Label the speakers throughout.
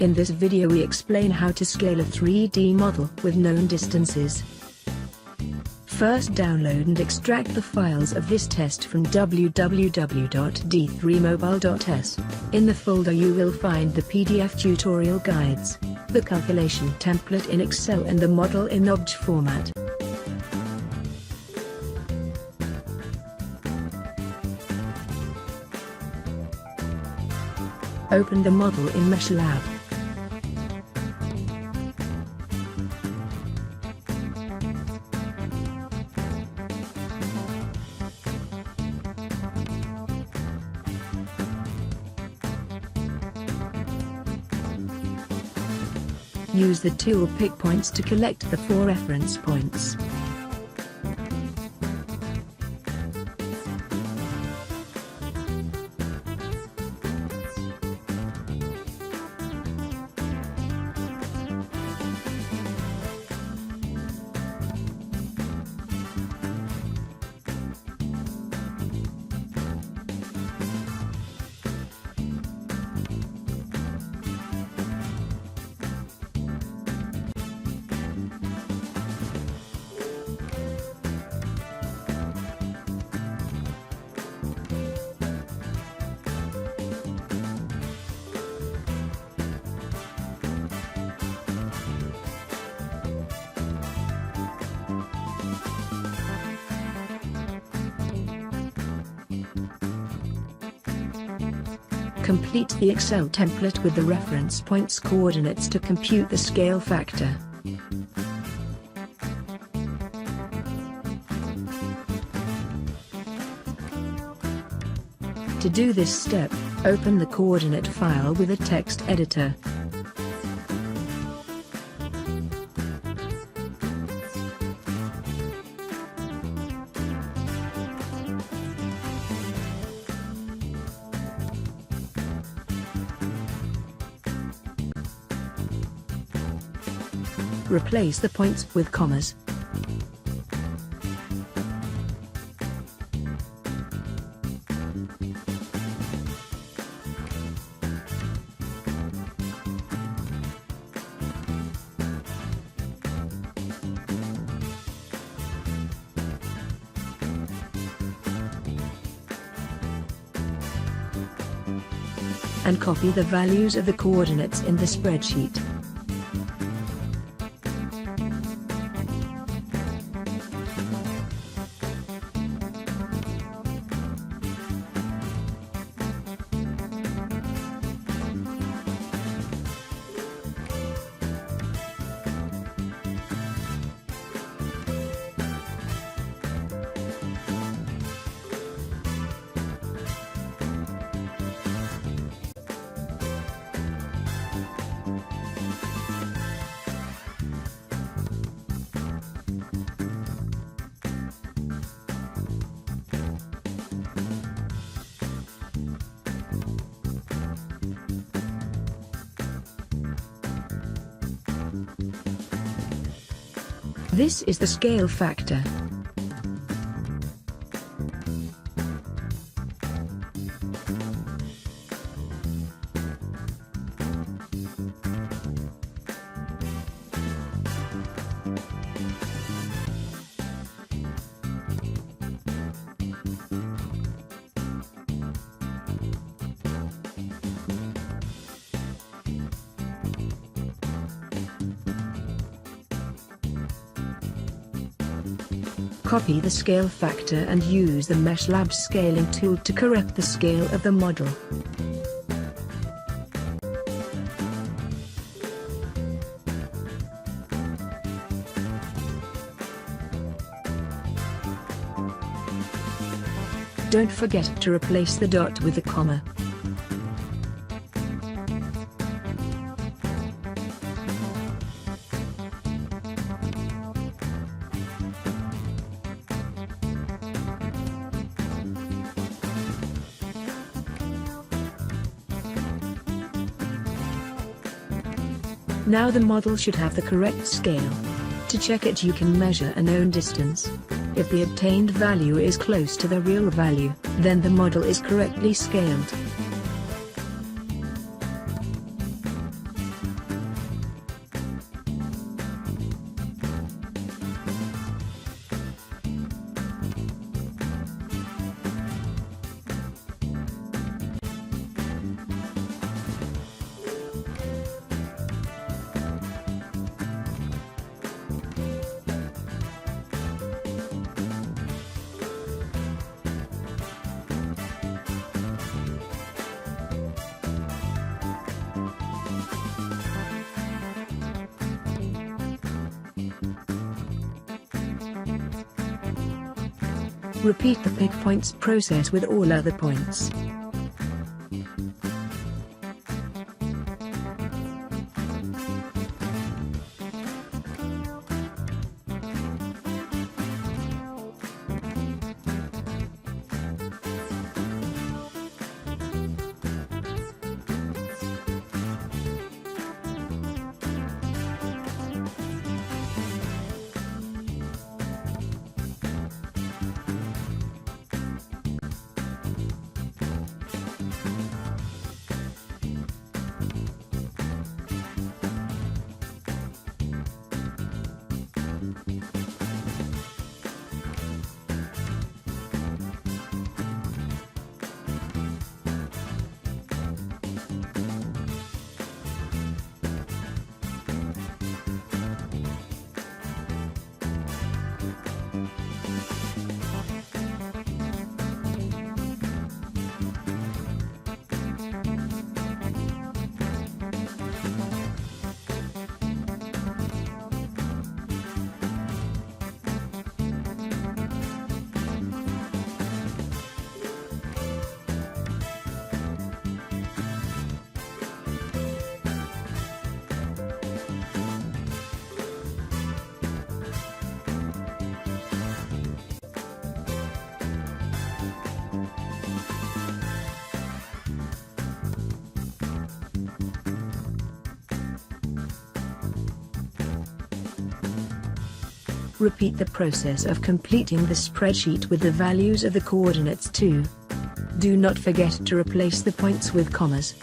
Speaker 1: In this video we explain how to scale a 3D model with known distances. First, download and extract the files of this test from www.d3mobile.s. In the folder you will find the PDF tutorial guides, the calculation template in Excel and the model in OBJ format. Open the model in Metrology. Use the tool pick points to collect the 4 reference points. Complete the Excel template with the reference points coordinates to compute the scale factor. To do this step, open the coordinate file with a text editor. Replace the points with commas. And copy the values of the coordinates in the spreadsheet. This is the scale factor. Copy the scale factor and use the Metrology scaling tool to correct the scale of the model. Don't forget to replace the dot with a comma. Now the model should have the correct scale. To check it, you can measure a known distance. If the obtained value is close to the real value, then the model is correctly scaled. Repeat the pick points process with all other points. Repeat the process of completing the spreadsheet with the values of the coordinates too. Do not forget to replace the points with commas.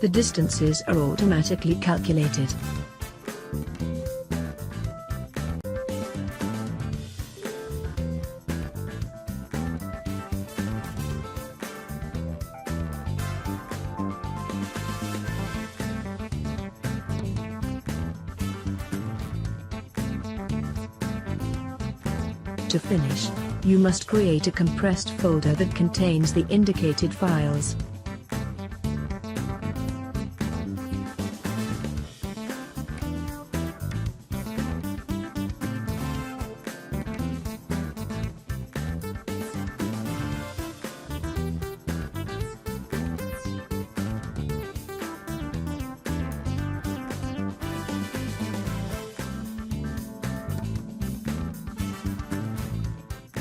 Speaker 1: The distances are automatically calculated. To finish, you must create a compressed folder that contains the indicated files.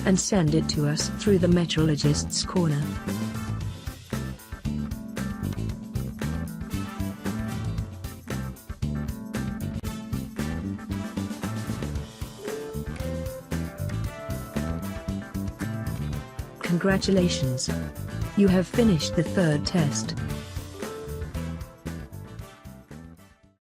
Speaker 1: And send it to us through the Metrologist's Corner. Congratulations! You have finished the third test.